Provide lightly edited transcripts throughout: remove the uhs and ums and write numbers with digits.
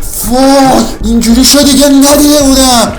فوت اینجوری شده که ندیده بودم.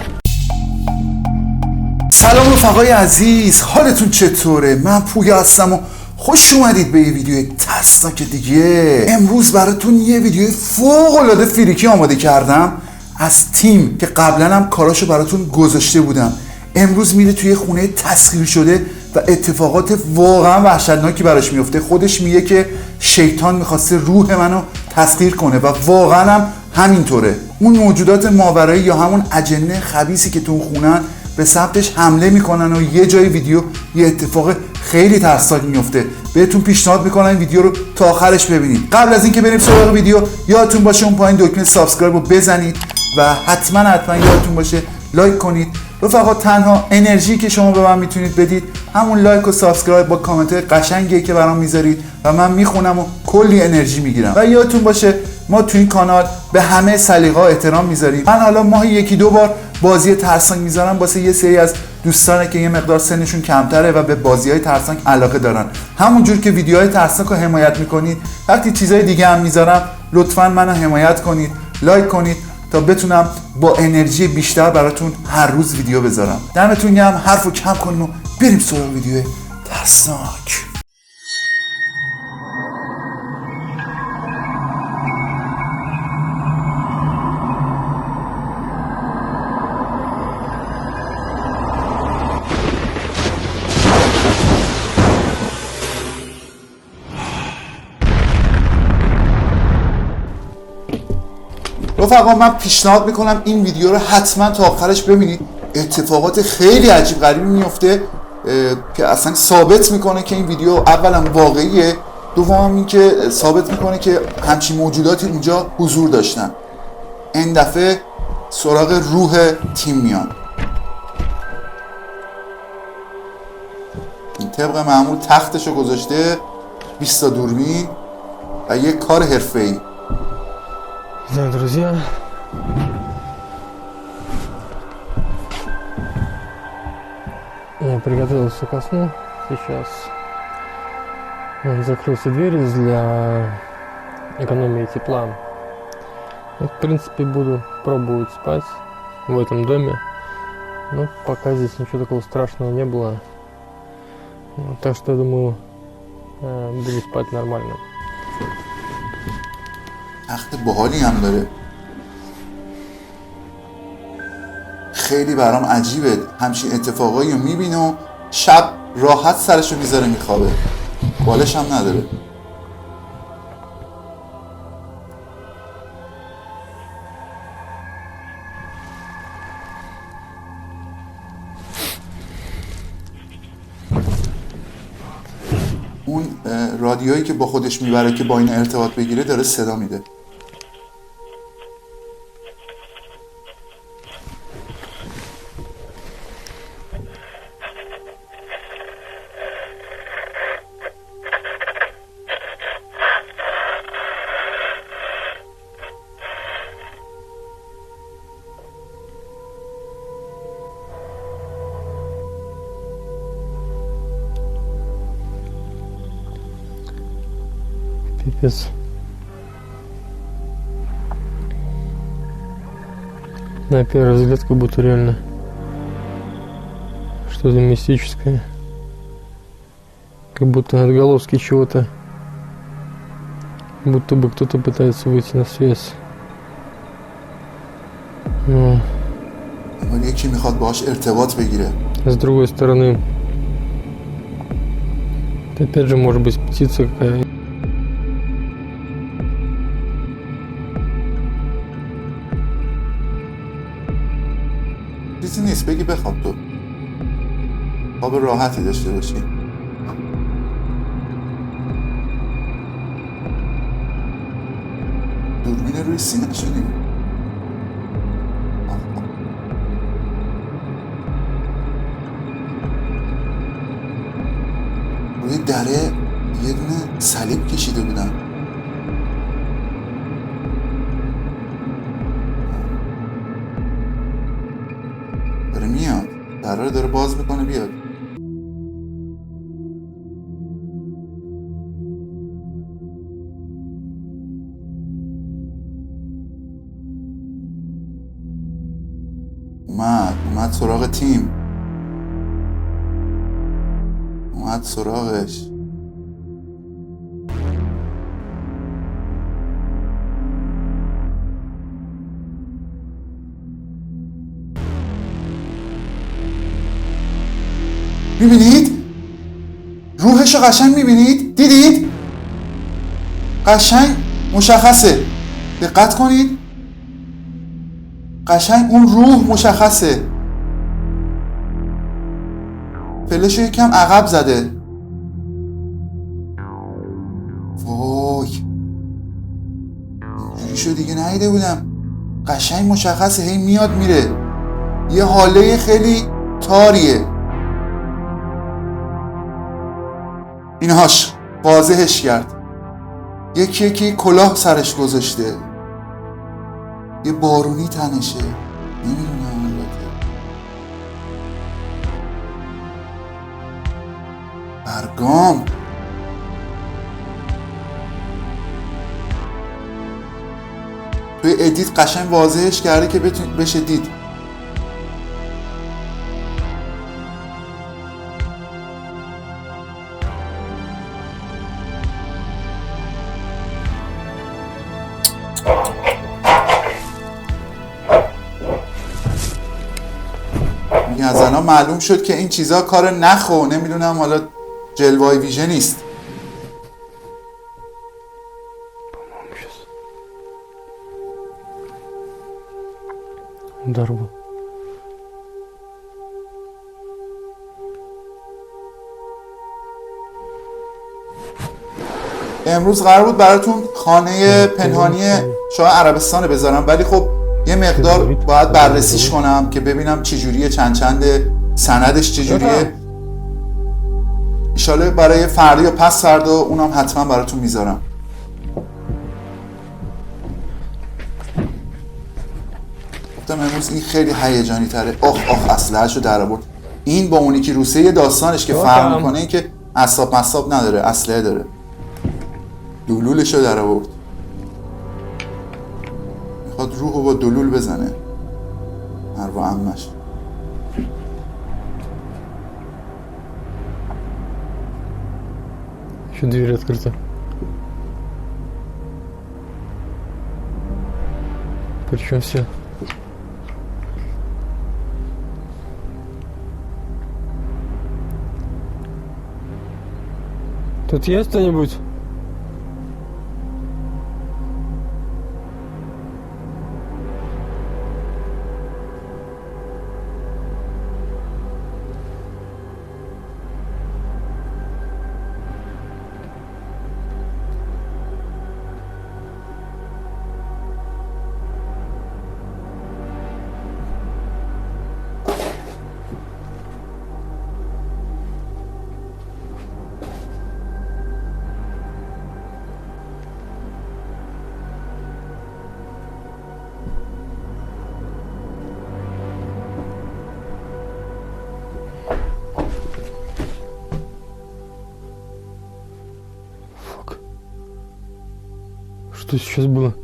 سلام رفقای عزیز، حالتون چطوره؟ من پویا هستم و خوش اومدید به یه ویدیو ترسناک دیگه. امروز براتون یه ویدیو فوق‌العاده فریکی آماده کردم از تیم که قبلا هم کاراشو براتون گذاشته بودم. امروز میره توی خونه تسخیر شده و اتفاقات واقعا وحشتناکی براش میفته. خودش میگه که شیطان میخواسته روح منو تسخیر کنه و واقعا هم همینطوره. اون موجودات ماورایی یا همون اجنه خبیثی که تو خونن به سمتش حمله میکنن و یه جای ویدیو یه اتفاق خیلی ترسناک میفته. بهتون پیشنهاد میکنم این ویدیو رو تا آخرش ببینید. قبل از اینکه بریم سراغ ویدیو یادتون باشه اون پایین دکمه سابسکرایب رو بزنید و حتما یادتون باشه لایک کنید. رفقا تنها انرژی که شما به من میتونید بدید همون لایک و سابسکرایب با کامنت قشنگی که برام میذارید و من میخونم و کلی انرژی میگیرم. و یادتون باشه ما تو این کانال به همه سلیقه‌ها احترام میذاریم. من حالا ماهی یکی دو بار بازی ترسناک میذارم واسه یه سری از دوستانه که یه مقدار سنشون کمتره و به بازی‌های ترسناک علاقه دارن. همونجور که ویدیوهای ترسناک رو حمایت میکنید، وقتی چیزای دیگه هم میذارم لطفاً منو حمایت کنید، لایک کنید تا بتونم با انرژی بیشتر براتون هر روز ویدیو بذارم. دمتون گرم، حرفو کم کنیم و بریم سراغ ویدیو ترسناک. رفقا من پیشنهاد میکنم این ویدیو رو حتما تا آخرش ببینید. اتفاقات خیلی عجیب غریبی میفته که اصلا ثابت میکنه که این ویدیو اولا واقعیه، دوم این که ثابت میکنه که همچین موجوداتی اونجا حضور داشتن. این دفعه سراغ روح تیم میان. این طبق معمول تختشو گذاشته 20 تا دوربین و یک کار حرفه‌ای. Да, друзья, я приготовился ко сну. Сейчас закрылся двери для экономии тепла. И, в принципе, буду пробовать спать в этом доме, но пока здесь ничего такого страшного не было, так что я думаю, буду спать нормально. تخت باحالی هم داره. خیلی برام عجیبه همچین اتفاقایی رو میبینه و شب راحت سرشو میذاره میخوابه، بالش هم نداره. اون رادیویی که با خودش میبره که با این ارتباط بگیره داره صدا میده. Пипец. На первый взгляд как будто реально что-то мистическое. Как будто отголоски чего-то. Будто бы кто-то пытается выйти на связь. Но یکی میخواد باهاش ارتباط بگیره. с другой стороны, это опять же может быть птица какая. چیزی نیست، بگی بخواب تو. خواب راحتی داشته باشی. دوربین روی سینه شدیم. روی دره یه دونه صلیب کشیده بودن. داره میاد، دره رو داره باز میکنه بیاد. اومد سراغ تیم، اومد سراغش. میبینید؟ روحشو قشنگ میبینید؟ دیدید؟ قشنگ مشخصه، دقت کنید، قشنگ اون روح مشخصه. فلشو یکم عقب زده. وای اینجوریشو دیگه ندیده بودم. قشنگ مشخصه، هی میاد میره، یه حاله خیلی تاریه. اینهاش واضحش کرد. یکی کلاه سرش گذاشته، یه بارونی تنشه، نمیدونم البته. برگام توی ادیت قشنگ واضحش کرده که بشه دید. از الان معلوم شد که این چیزا کار نخو، نمیدونم حالا جلوای ویژه نیست. Удар был. امروز قرار بود براتون خانه پنهانی شاه عربستان بذارم، ولی خب یه مقدار باید بررسیش کنم که ببینم چجوریه، چنده، سندش چجوریه. ایشاله برای فردا یا پس فردا اونم حتما براتون میذارم. گفتم امروز این خیلی هیجانی تره. آخ اسلحه‌شو در آورد. این با اونی که روسیه یه داستانش که فرق میکنه این که اصاب مصاب نداره، اسلحه داره. دلولشو در آورد. میخواد روحو با دلول بزنه. مروا عمش. Еще дверь открыта. Причем все. Тут есть кто-нибудь? Что сейчас было?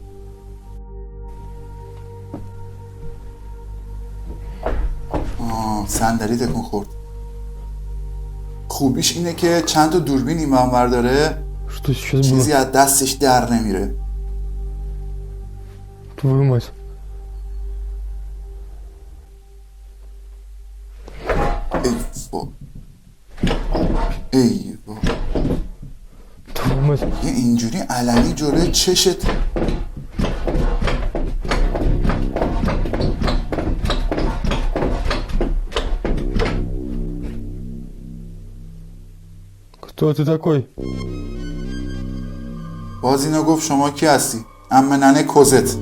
صندلی تکون خورد. خوبیش اینه که چند تا دوربین این منور داره، Что сейчас چیزی было? از دستش در نمیره. Твою мать. ای بابا. Твою мать. یه اینجوری علنی جلوی چشت. Кто ты такой? باز اینا گفت شما کی هستی؟ اما ننه کوزت.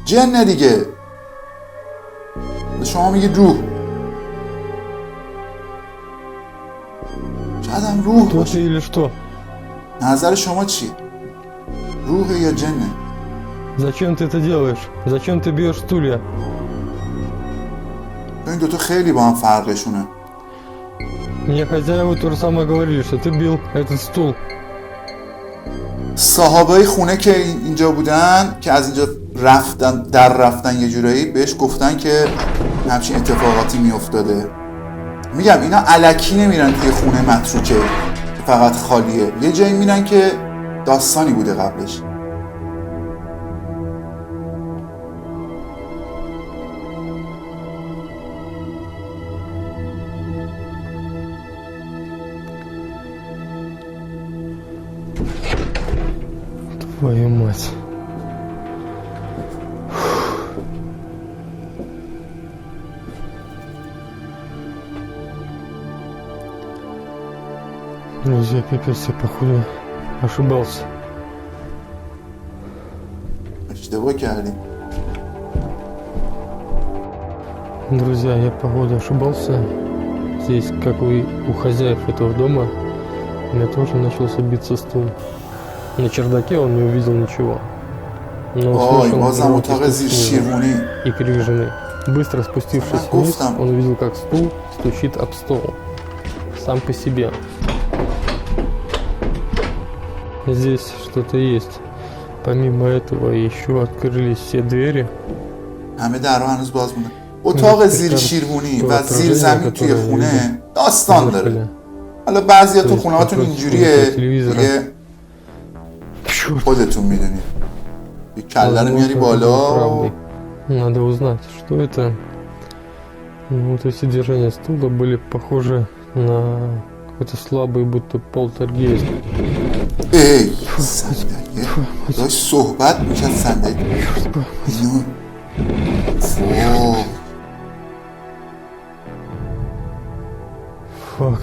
جن دیگه. شما میگید روح. شاید هم روح Кто ты باشه. или что? نظر شما چیه؟ روح یا جنه؟ Зачем ты это делаешь? Зачем ты бьешь стулья? این دوتا خیلی با هم فرقشونه. Мне хозяева то же самое говорили, что ты бил этот стул. صاحبای خونه که اینجا بودن که از اینجا رفتن یه جورایی بهش گفتن که همچین اتفاقاتی میافتاده. میگم اینا الکی نمیرن توی خونه متروکه فقط خالیه، یه جایی میرن که داستانی بوده قبلش. Твою мать. Друзья, пипец, я походу ошибался. اشتباه کردیم. Друзья, я походу ошибался. Здесь, как у хозяев этого дома, у меня тоже начался биться стул. На чердаке он не увидел ничего. Но услышал базам громкий اتاق стук زیر снизу شیروانی. и крик жены. Быстро спустившись вниз, Гуфтам. он увидел, как стул стучит об стол. Сам по себе. Здесь что-то есть. Помимо этого еще открылись все двери. همه درها هنوز باز مونده. اتاق زیر شیروانی و زیر زمین توی خونه داستان داره. حالا بعضی تو خونه هاتون اینجوریه، دیگه خودتون میدونید. یه کله رو میاری بالا. Надо узнать, что это. Ну, вот эти движения стула были похожи на какой-то слабый, будто полтергейст. ای صندلیه داشت صحبت میکرد صندلی. اینو Фак.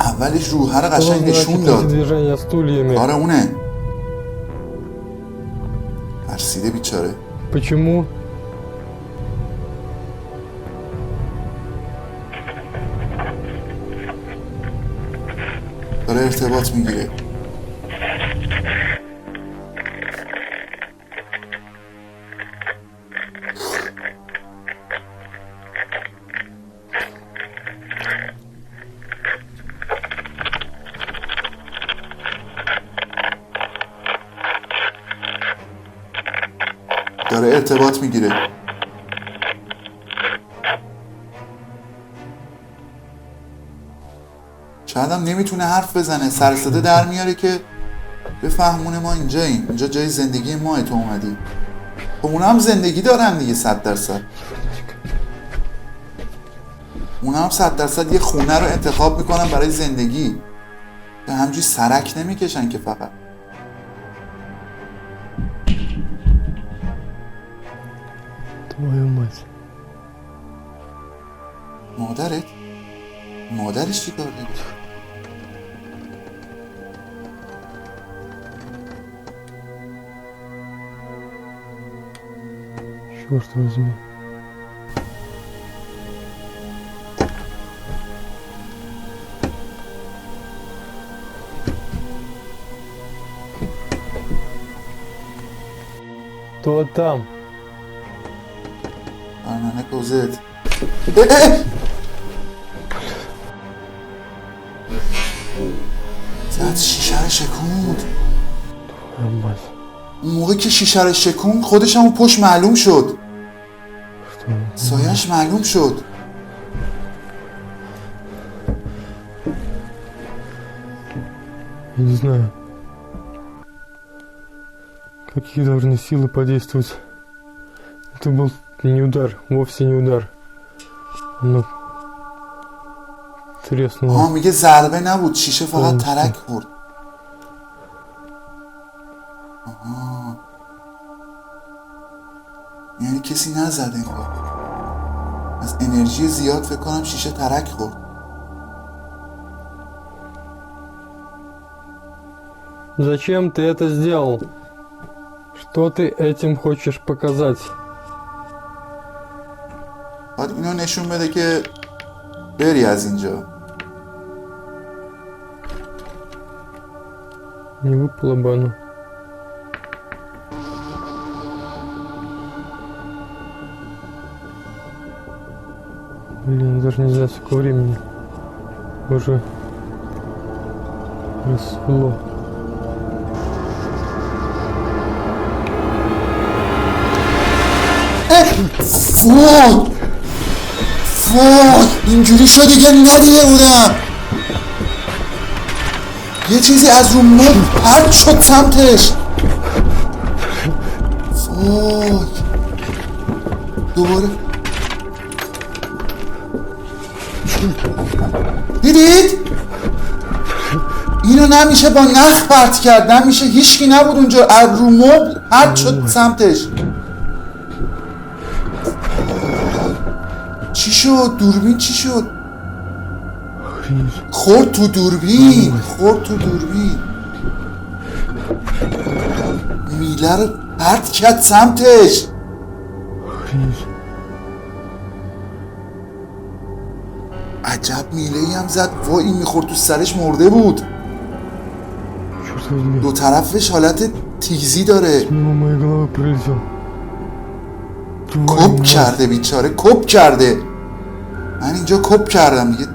اولش روحه رو قشنگ نشون эти داد. движения стульями. آره اونه ترسیده بیچاره. Почему? داره ارتباط میگیره. داره ارتباط میگیره. شاید هم نمیتونه حرف بزنه، سر صدا در میاره که بفهمونه ما اینجاییم، اینجا جای زندگی ما، تو اومدی. خب اونا هم زندگی دارن دیگه 100%. اونا هم 100% یه خونه رو انتخاب میکنن برای زندگی، که همجوری سرک نمیکشن که فقط. Твою мать. مادرش چی کار داره؟ Черт возьми. Кто там? برنامه کوزت زد شیشه رو شکوند. Твою мать. اون موقع که شیشه رو شکوند خودش هم اون پشت معلوم شد، سایش معلوم شد. Я не знаю, какие должны силы подействовать. Это был не удар, вовсе не удар. Оно треснуло. میگه ضربه نبود، شیشه فقط ترک خورد. یعنی کسی نزده انگار، از انرژی زیاد فکر کنم شیشه ترک خورد. Зачем ты это сделал? Что ты этим хочешь показать? باید اینو نشون بده که بری از اینجا. Не выпало бы оно. Блин, даже не знаю, сколько времени. Уже рассвело. وای اینجوری شد دیگه ندیده بودم. یه چیزی از رو مبل پرت شد سمتش. وای دوباره دیدید؟ اینو نمیشه با نخ پرت کرد، نمیشه، هیچکی نبود اونجا، از رو مبل پرت شد سمتش. چی شد؟ دوربین چی شد؟ خورد تو دوربین. میله رو پرت کرد سمتش. عجب میله ای هم زد. وای این میخورد تو سرش مرده بود. دو طرفش حالت تیزی داره. کپ کرده بیچاره، کپ کرده. من اینجا کپ کردم دیگه.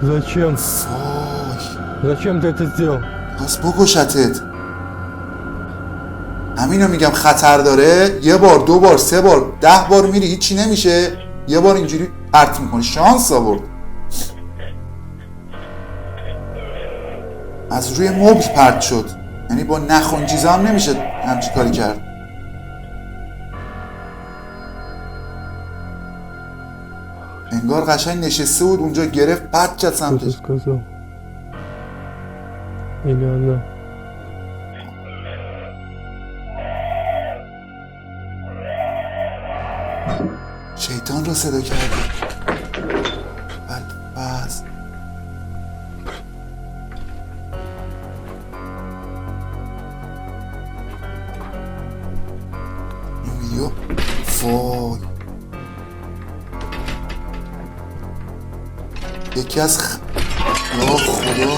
Зачем? Зачем ты это сделал? پس بکشتت. همینو میگم خطر داره. یه بار، دو بار، سه بار، 10 بار میری هیچی نمیشه، یه بار اینجوری پرت میکنی. شانس آورد. از روی مبل پرت شد، یعنی با نخ اون چیزا هم نمیشه همچی کاری کرد. انگار قشنگ نشسته بود اونجا، گرفت پرت کرد سمتش. شیطان رو صدا کرده. بس این ویدیو وای یکی از یا خدا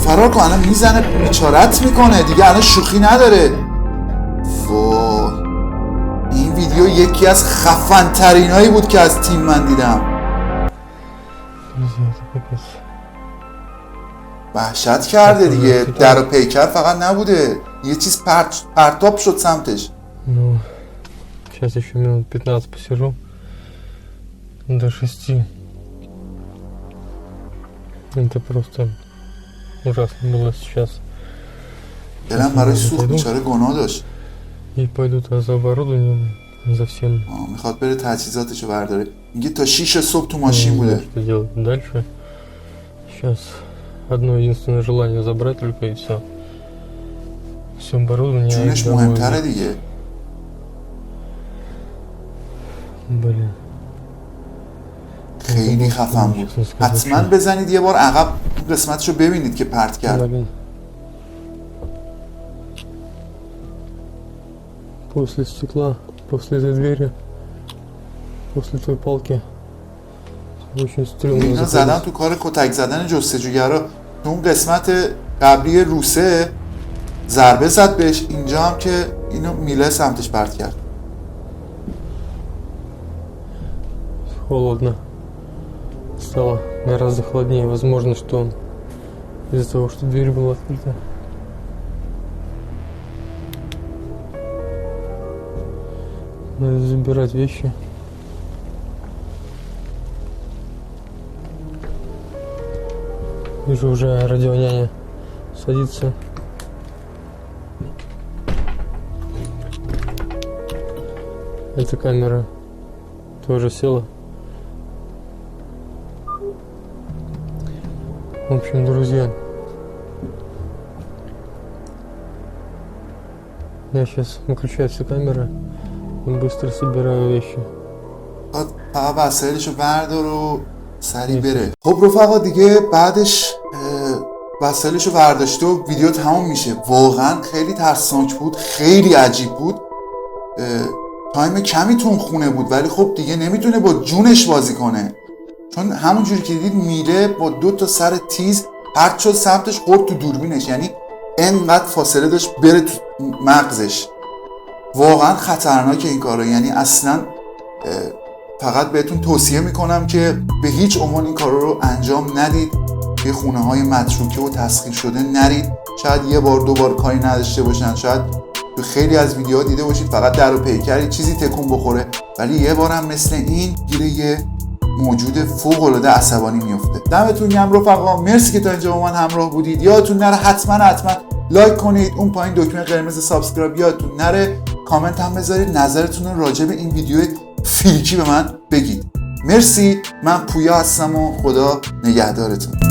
فرار کن الان میزنه، بیچارت میکنه دیگه، الان شوخی نداره. وای این ویدیو یکی از خفن ترین هایی بود که از تیم من دیدم. وحشت کرده دیگه. در و پیکر فقط نبوده، یه چیز پرتاب شد سمتش. Ну, сейчас еще минут 15 посижу. До 6. Это просто ужасно было сейчас. دلم برای سوخت، بیچاره گناه داشت. И пойду туда за оборудованием, за всем. میخواد بره تجهیزاتشو برداره. میگه تا 6 صبح تو ماشین بوده. Что делать дальше? Сейчас одно единственное желание забрать только и все. Все оборудование. جونش مهمتره دیگه. Блин. خیلی خفن بود. حتما بزنید یه بار عقب قسمتشو ببینید که پرت کرد. После стекла, после этой двери, после той палки. Очень стрёмно. اینا زدن تو کار کتک زدن جستجوگرا. تو اون قسمت قبلی روسه ضربه زد بهش، اینجا هم که اینو میله سمتش پرت کرد. Холодно. Стало гораздо холоднее. Возможно, что он из-за того, что дверь была открыта. Надо забирать вещи. Вижу, уже радионяня садится. Эта камера тоже села. В общем, друзья, я сейчас выключаю все камеры и быстро собираю вещи. فقط وسایلشو بردار و سریع بره. خب رفقا دیگه بعدش وسایلشو برداشته و ویدیو تمام میشه. واقعا خیلی ترسناک بود، خیلی عجیب بود. تایم کمی تو اون خونه بود ولی خب دیگه نمیتونه با جونش بازی کنه، چون همونجوری که دیدید میله با 2 سر تیز پرت شد سمتش، خورد تو دوربینش، یعنی انقدر فاصله داشت بره تو مغزش. واقعا خطرناکه این کارا، یعنی اصلا فقط بهتون توصیه میکنم که به هیچ عنوان این کارا رو انجام ندید. به خونه های متروکه و تسخیر شده نرید. شاید یه بار دو بار کاری نداشته باشن، شاید تو خیلی از ویدیوها دیده باشید فقط در و پیکری چیزی تکون بخوره، ولی یه بارم مثل این گیره یه موجود فوق العاده عصبانی میفته. دمتون گرم رفقا، مرسی که تا اینجا با من همراه بودید. یادتون نره حتما لایک کنید، اون پایین دکمه قرمز سابسکرایب یادتون نره، کامنت هم بذارید، نظرتون رو راجع به این ویدیو فیلکی به من بگید. مرسی، من پویا هستم و خدا نگهدارتون.